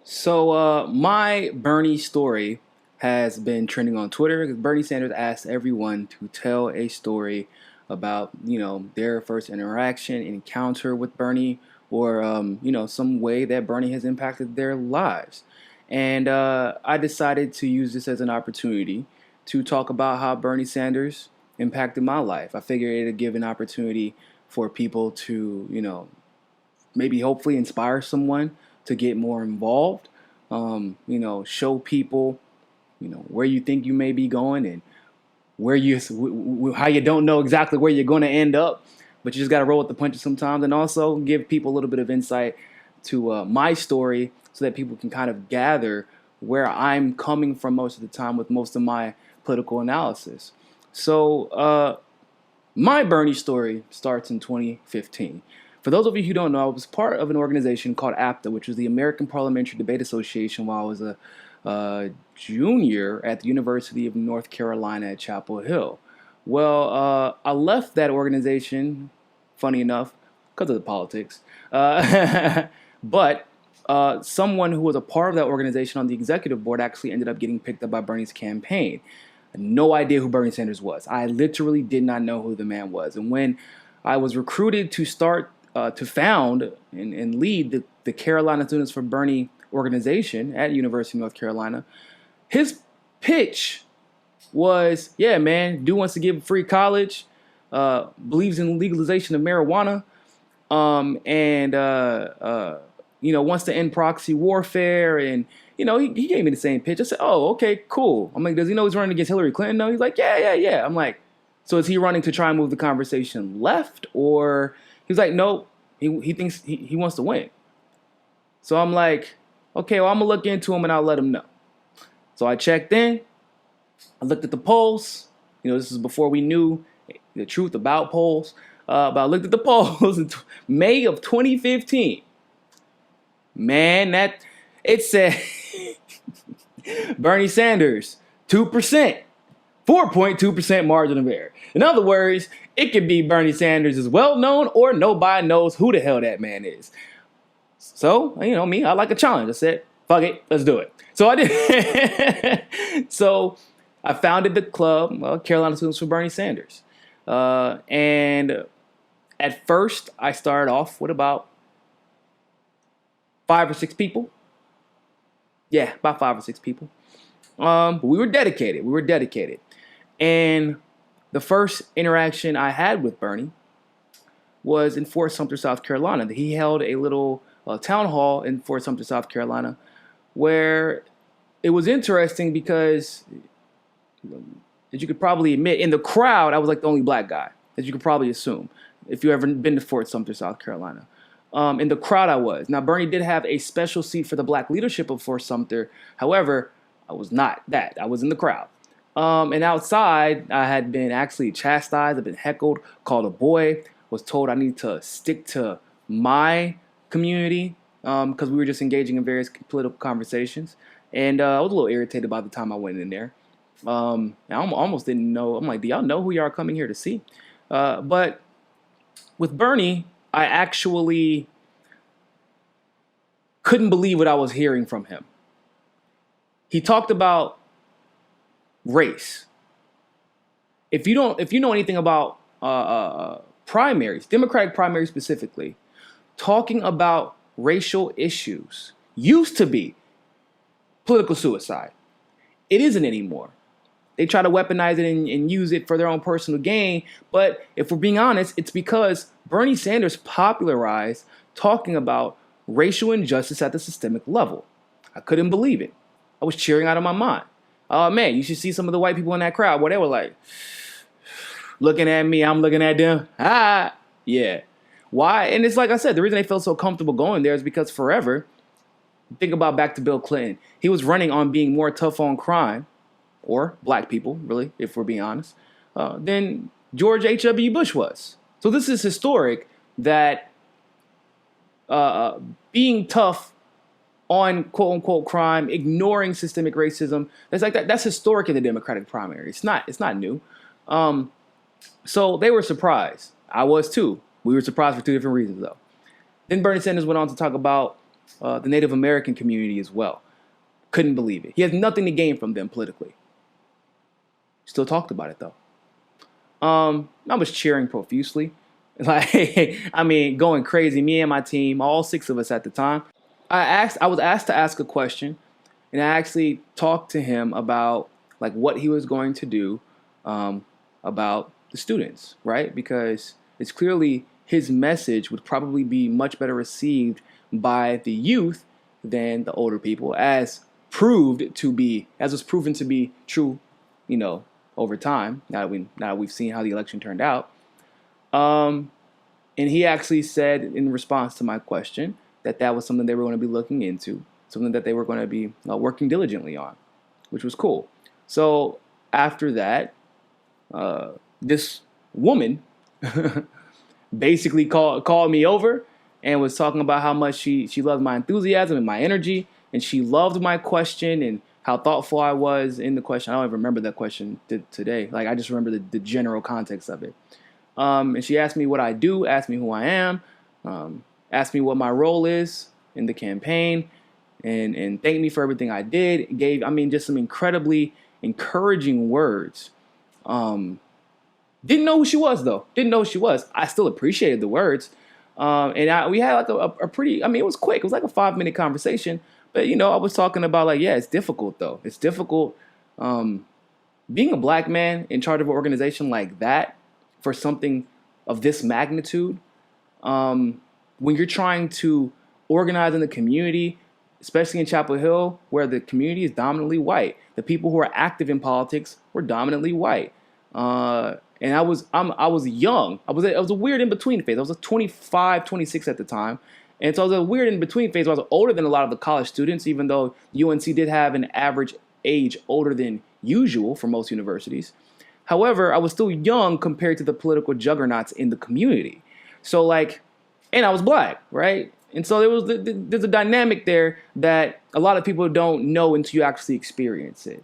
My Bernie story has been trending on Twitter because Bernie Sanders asked everyone to tell a story about, their first interaction, encounter with Bernie, or, some way that Bernie has impacted their lives. And I decided to use this as an opportunity to talk about how Bernie Sanders impacted my life. I figured it'd give an opportunity for people to, maybe hopefully inspire someone to get more involved. Show people, where you think you may be going and where how you don't know exactly where you're going to end up, but you just got to roll with the punches sometimes, and also give people a little bit of insight to my story so that people can kind of gather where I'm coming from most of the time with most of my political analysis. My Bernie story starts in 2015. For those of you who don't know, I was part of an organization called APTA, which was the American Parliamentary Debate Association, while I was a junior at the University of North Carolina at Chapel Hill. I left that organization, funny enough, because of the politics. But someone who was a part of that organization on the executive board actually ended up getting picked up by Bernie's campaign. No idea who Bernie Sanders was. I literally did not know who the man was. And when I was recruited to found and lead the Carolina Students for Bernie organization at University of North Carolina, his pitch was, yeah, man, dude wants to give free college, believes in legalization of marijuana, wants to end proxy warfare. And, he gave me the same pitch. I said, oh, okay, cool. I'm like, does he know he's running against Hillary Clinton? No, he's like, yeah. I'm like, so is he running to try and move the conversation left? Or he's like, no, he thinks he wants to win. So I'm like, okay, well, I'm going to look into him and I'll let him know. So I checked in. I looked at the polls. This is before we knew the truth about polls. But I looked at the polls in May of 2015. Man, it said Bernie Sanders, 2%, 4.2% margin of error. In other words, it could be Bernie Sanders is well known or nobody knows who the hell that man is. So, me, I like a challenge. I said, fuck it, let's do it. So I did. So I founded the club, Carolina Students for Bernie Sanders. And at first, I started off with about 5 or 6 people. Yeah, about 5 or 6 people. But we were dedicated. And the first interaction I had with Bernie was in Fort Sumter, South Carolina. He held a little town hall in Fort Sumter, South Carolina, where it was interesting because, as you could probably admit, in the crowd, I was like the only black guy, as you could probably assume, if you've ever been to Fort Sumter, South Carolina. In the crowd I was. Now, Bernie did have a special seat for the black leadership of Fort Sumter. However, I was not that. I was in the crowd. And outside, I had been actually chastised. I've been heckled, called a boy, was told I need to stick to my community because we were just engaging in various political conversations. And I was a little irritated by the time I went in there. I almost didn't know. I'm like, do y'all know who y'all are coming here to see? But with Bernie, I actually couldn't believe what I was hearing from him. He talked about race. If you know anything about primaries, Democratic primaries specifically, talking about racial issues used to be political suicide. It isn't anymore. They try to weaponize it and use it for their own personal gain. But if we're being honest, it's because Bernie Sanders popularized talking about racial injustice at the systemic level. I couldn't believe it. I was cheering out of my mind. Oh, man, you should see some of the white people in that crowd where they were like, looking at me, I'm looking at them. Ah, yeah. Why? And it's like I said, the reason they felt so comfortable going there is because forever, think about back to Bill Clinton. He was running on being more tough on crime, or black people, really, if we're being honest, than George H.W. Bush was. So this is historic that being tough on quote-unquote crime, ignoring systemic racism, that's historic in the Democratic primary. It's not new. So they were surprised. I was too. We were surprised for 2 different reasons, though. Then Bernie Sanders went on to talk about the Native American community as well. Couldn't believe it. He has nothing to gain from them politically. Still talked about it though. I was cheering profusely. Like, I mean, going crazy. Me and my team, all 6 of us at the time. I was asked to ask a question, and I actually talked to him about like what he was going to do about the students, right? Because it's clearly his message would probably be much better received by the youth than the older people, as was proven to be true, over time. Now we've seen how the election turned out. And he actually said in response to my question that was something they were going to be looking into, something that they were going to be working diligently on, which was cool. So after that, this woman basically called me over and was talking about how much she loved my enthusiasm and my energy, and she loved my question and how thoughtful I was in the question. I don't even remember that question today. Like, I just remember the general context of it. And she asked me what I do, asked me who I am, asked me what my role is in the campaign, and thanked me for everything I did. Gave, just some incredibly encouraging words. Didn't know who she was, though. Didn't know who she was. I still appreciated the words. And we had like a pretty, it was quick. It was like a 5-minute conversation. But, I was talking about like, yeah, it's difficult, though. It's difficult being a black man in charge of an organization like that for something of this magnitude. When you're trying to organize in the community, especially in Chapel Hill, where the community is dominantly white. The people who are active in politics were dominantly white. And I was young. I was a weird in-between phase. I was 25, 26 at the time. And so I was a weird in-between phase. I was older than a lot of the college students, even though UNC did have an average age older than usual for most universities. However, I was still young compared to the political juggernauts in the community. So and I was black, right? And so there's a dynamic there that a lot of people don't know until you actually experience it.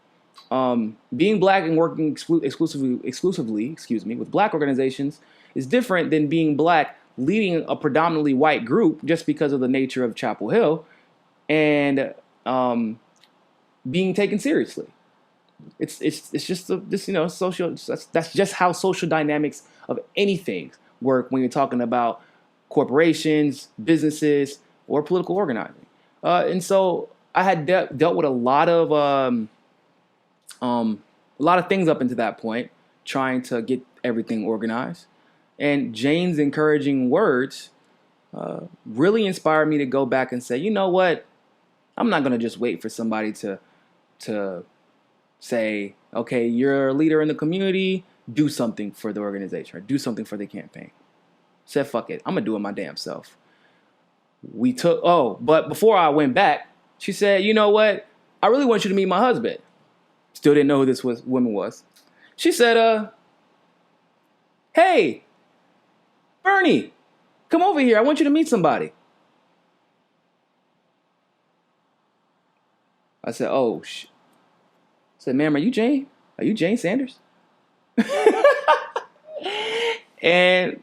Being black and working exclusively, with black organizations is different than being black leading a predominantly white group just because of the nature of Chapel Hill and being taken seriously. It's just social. That's just how social dynamics of anything work when you're talking about corporations, businesses, or political organizing. And so I had dealt with a lot of things up until that point, trying to get everything organized. And Jane's encouraging words really inspired me to go back and say, you know what? I'm not going to just wait for somebody to say, okay, you're a leader in the community, do something for the organization or do something for the campaign. Said, fuck it, I'm going to do it my damn self. But before I went back, she said, you know what? I really want you to meet my husband. Still didn't know who this woman was. She said, hey, Bernie, come over here. I want you to meet somebody. I said, oh, I said, ma'am, are you Jane? Are you Jane Sanders? And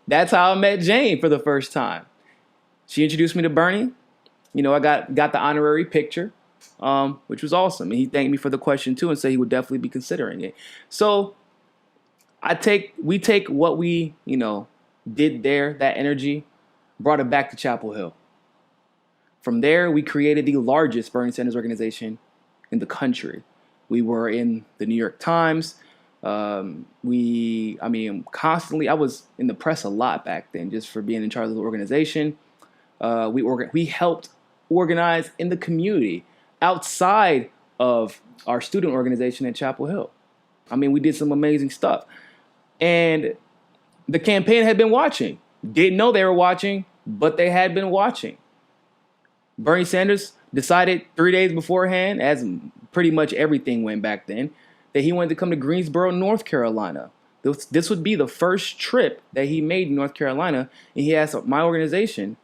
that's how I met Jane for the first time. She introduced me to Bernie. I got the honorary picture, which was awesome. And he thanked me for the question too and said he would definitely be considering it. So we take what we, did there, that energy, brought it back to Chapel Hill. From there, we created the largest Bernie Sanders organization in the country. We were in the New York Times. Constantly, I was in the press a lot back then just for being in charge of the organization. We helped organize in the community outside of our student organization at Chapel Hill. We did some amazing stuff. And the campaign had been watching. Didn't know they were watching, but they had been watching. Bernie Sanders decided 3 days beforehand, as pretty much everything went back then, that he wanted to come to Greensboro, North Carolina. This would be the first trip that he made in North Carolina, and he asked my organization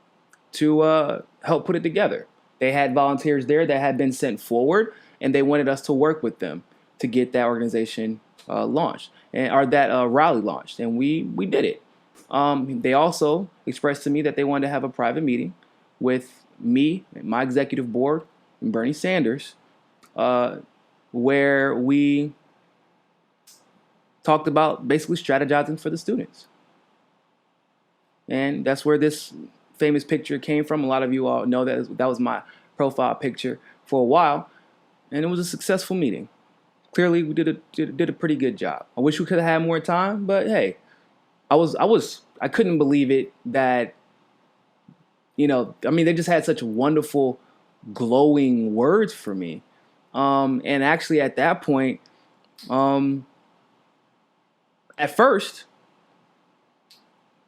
to help put it together. They had volunteers there that had been sent forward, and they wanted us to work with them to get that organization launched, or that rally launched, and we did it. They also expressed to me that they wanted to have a private meeting with me, and my executive board, and Bernie Sanders, where we talked about basically strategizing for the students. And that's where this famous picture came from. A lot of you all know that was my profile picture for a while, and it was a successful meeting. Clearly, we did a pretty good job. I wish we could have had more time, but hey, I couldn't believe it that, they just had such wonderful, glowing words for me. And actually at that point, at first,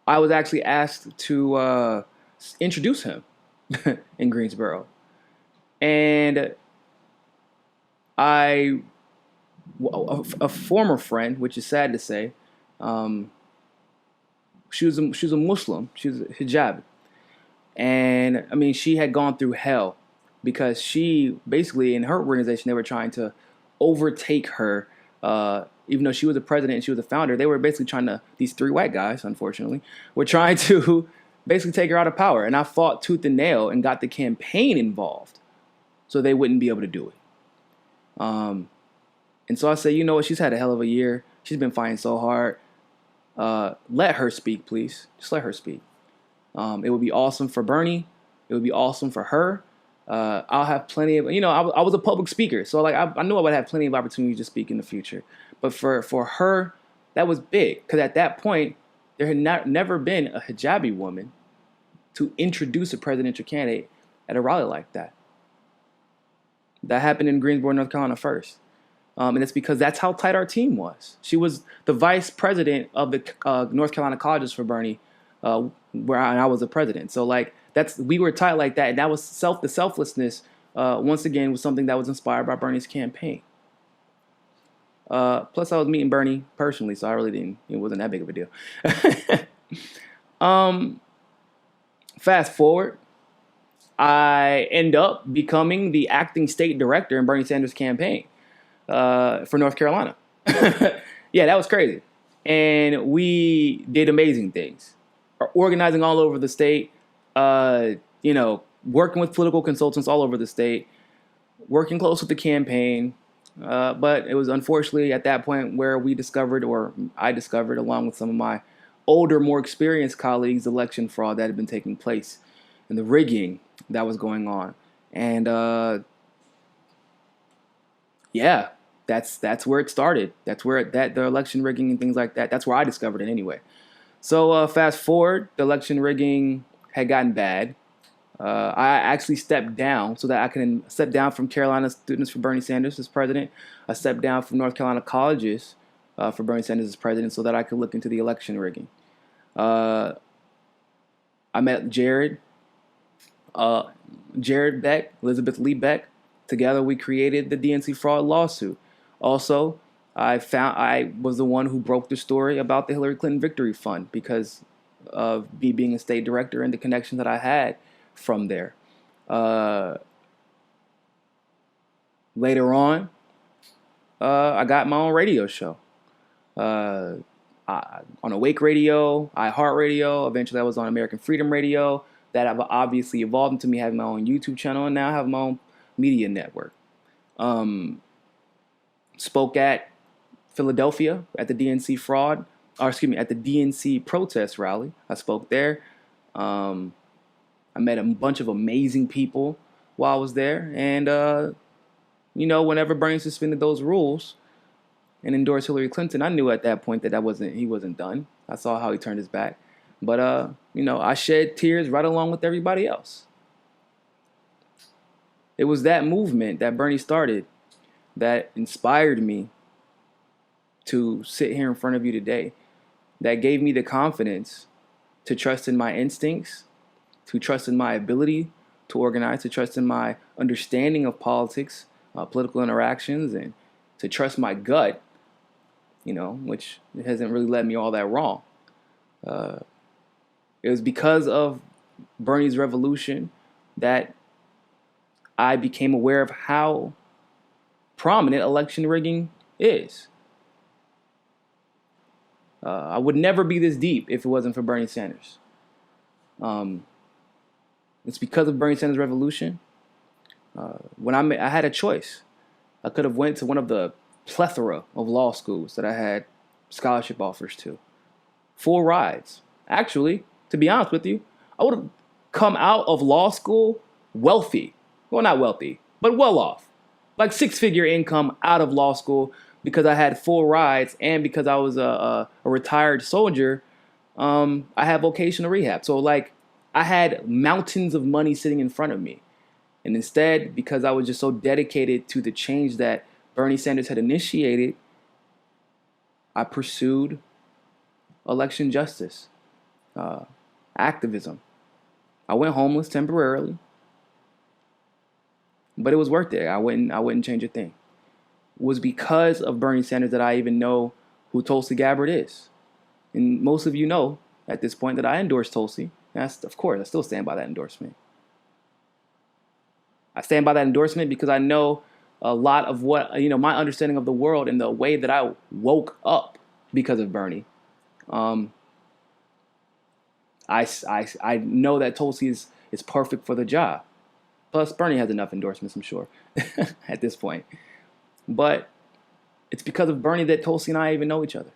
I was actually asked to introduce him in Greensboro. And a former friend, which is sad to say, she was a Muslim. She was a hijab. And she had gone through hell because she basically, in her organization, they were trying to overtake her. Even though she was a president and she was a founder, they were basically trying to, these three white guys, unfortunately, were trying to basically take her out of power. And I fought tooth and nail and got the campaign involved so they wouldn't be able to do it. And so I said, you know what, she's had a hell of a year. She's been fighting so hard. Let her speak, please. Just let her speak. It would be awesome for Bernie. It would be awesome for her. I'll have plenty of, I was a public speaker. So I knew I would have plenty of opportunities to speak in the future. But for her, that was big. Because at that point, there had never been a hijabi woman to introduce a presidential candidate at a rally like that. That happened in Greensboro, North Carolina first. And it's because that's how tight our team was. She was the vice president of the North Carolina colleges for Bernie, where I was the president. So we were tight like that. And that was the selflessness, once again, was something that was inspired by Bernie's campaign. Plus I was meeting Bernie personally, so I really it wasn't that big of a deal. Fast forward, I end up becoming the acting state director in Bernie Sanders' campaign for North Carolina. Yeah, that was crazy. And we did amazing things. Organizing all over the state, working with political consultants all over the state, working close with the campaign. But it was unfortunately at that point where I discovered, along with some of my older, more experienced colleagues, election fraud that had been taking place and the rigging that was going on. And that's where it started. That's where the election rigging and things like that. That's where I discovered it anyway. So fast forward, the election rigging had gotten bad. I actually stepped down so that I can step down from Carolina students for Bernie Sanders as president. I stepped down from North Carolina colleges for Bernie Sanders as president so that I could look into the election rigging. I met Jared Beck, Elizabeth Lee Beck. Together we created the DNC fraud lawsuit. Also, I was the one who broke the story about the Hillary Clinton Victory Fund because of me being a state director and the connection that I had from there. Later on, I got my own radio show on Awake Radio, iHeartRadio. Eventually, I was on American Freedom Radio. That have obviously evolved into me having my own YouTube channel, and now I have my own media network. Spoke at Philadelphia at the DNC at the DNC protest rally. I spoke there. I met a bunch of amazing people while I was there. And, whenever Bernie suspended those rules and endorsed Hillary Clinton, I knew at that point that he wasn't done. I saw how he turned his back. But, I shed tears right along with everybody else. It was that movement that Bernie started that inspired me to sit here in front of you today, that gave me the confidence to trust in my instincts, to trust in my ability to organize, to trust in my understanding of politics, political interactions, and to trust my gut, which hasn't really led me all that wrong. It was because of Bernie's revolution that I became aware of how prominent election rigging is. I would never be this deep if it wasn't for Bernie Sanders. It's because of Bernie Sanders' revolution. When I had a choice. I could have went to one of the plethora of law schools that I had scholarship offers to. 4 rides. Actually, to be honest with you, I would have come out of law school wealthy. Well, not wealthy, but well off. Like 6-figure income out of law school because I had 4 rides and because I was a retired soldier. I had vocational rehab. So like I had mountains of money sitting in front of me. And instead, because I was just so dedicated to the change that Bernie Sanders had initiated, I pursued election justice, activism. I went homeless temporarily, but it was worth it. I wouldn't change a thing. It was because of Bernie Sanders that I even know who Tulsi Gabbard is. And most of you know at this point that I endorse Tulsi. Of course, I still stand by that endorsement. I stand by that endorsement because I know a lot of what, my understanding of the world and the way that I woke up because of Bernie. I know that Tulsi is perfect for the job. Plus, Bernie has enough endorsements, I'm sure, at this point. But it's because of Bernie that Tulsi and I even know each other.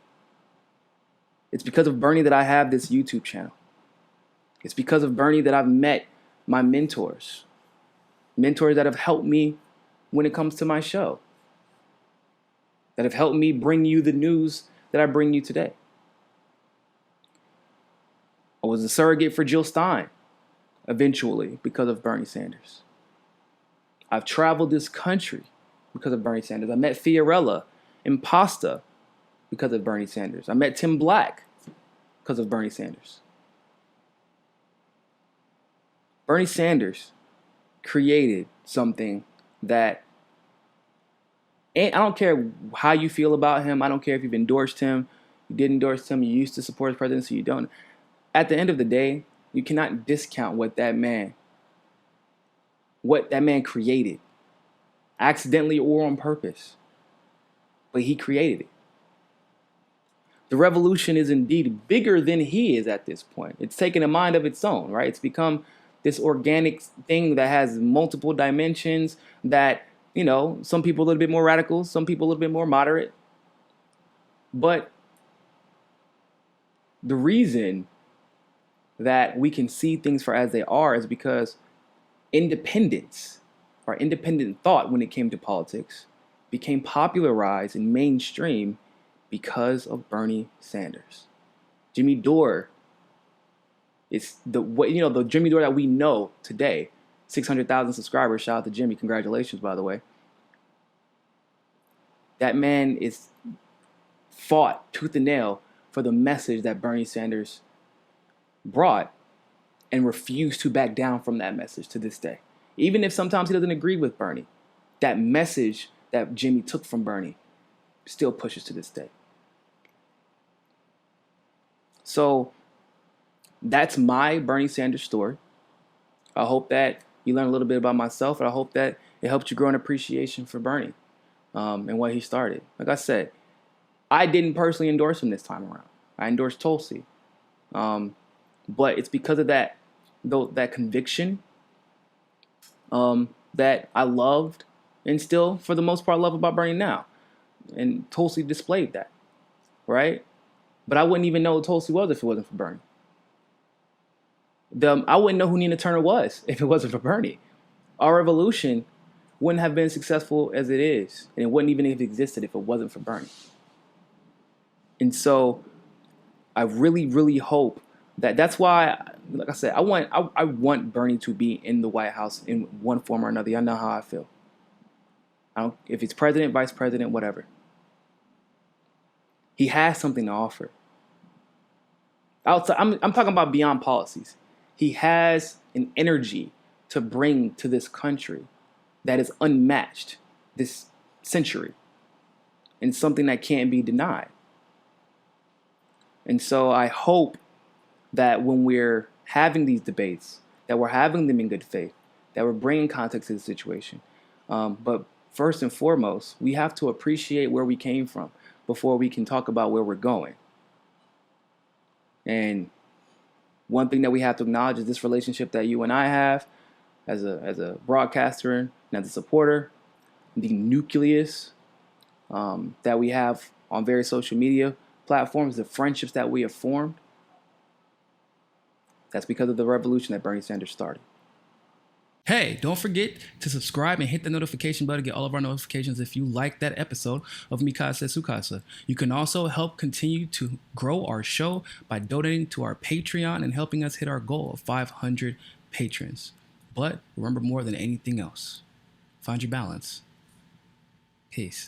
It's because of Bernie that I have this YouTube channel. It's because of Bernie that I've met my mentors that have helped me when it comes to my show, that have helped me bring you the news that I bring you today. I was a surrogate for Jill Stein, eventually, because of Bernie Sanders. I've traveled this country because of Bernie Sanders. I met Fiorella in Pasta because of Bernie Sanders. I met Tim Black because of Bernie Sanders. Bernie Sanders created something that, and I don't care how you feel about him. I don't care if you've endorsed him, you didn't endorse him, you used to support his presidency, you don't. At the end of the day, you cannot discount what that man created, accidentally or on purpose. But he created it. The revolution is indeed bigger than he is at this point. It's taken a mind of its own, right? It's become this organic thing that has multiple dimensions that, some people a little bit more radical, some people a little bit more moderate. But the reason that we can see things for as they are is because independence or independent thought when it came to politics became popularized and mainstream because of Bernie Sanders. Jimmy Dore is the Jimmy Dore that we know today. 600,000 subscribers. Shout out to Jimmy. Congratulations, by the way. That man is fought tooth and nail for the message that Bernie Sanders brought and refused to back down from that message to this day. Even if sometimes he doesn't agree with Bernie, that message that Jimmy took from Bernie still pushes to this day. So that's my Bernie Sanders story. I hope that you learn a little bit about myself, and I hope that it helped you grow an appreciation for Bernie and what he started. Like I said, I didn't personally endorse him this time around. I endorsed Tulsi. But it's because of that conviction that I loved and still, for the most part, love about Bernie now. And Tulsi displayed that, right? But I wouldn't even know who Tulsi was if it wasn't for Bernie. I wouldn't know who Nina Turner was if it wasn't for Bernie. Our revolution wouldn't have been successful as it is, and it wouldn't even have existed if it wasn't for Bernie. And so I really, really hope that's why, like I said, I want Bernie to be in the White House in one form or another. Y'all know how I feel. If it's president, vice president, whatever. He has something to offer. Outside, I'm talking about beyond policies. He has an energy to bring to this country that is unmatched this century, and something that can't be denied. And so I hope that when we're having these debates, that we're having them in good faith, that we're bringing context to the situation. But first and foremost, we have to appreciate where we came from before we can talk about where we're going. And One thing that we have to acknowledge is this relationship that you and I have as a broadcaster and as a supporter, the nucleus that we have on various social media platforms, the friendships that we have formed. That's because of the revolution that Bernie Sanders started. Hey, don't forget to subscribe and hit the notification bell to get all of our notifications if you like that episode of Mikasa Sukasa. You can also help continue to grow our show by donating to our Patreon and helping us hit our goal of 500 patrons. But remember, more than anything else, find your balance. Peace.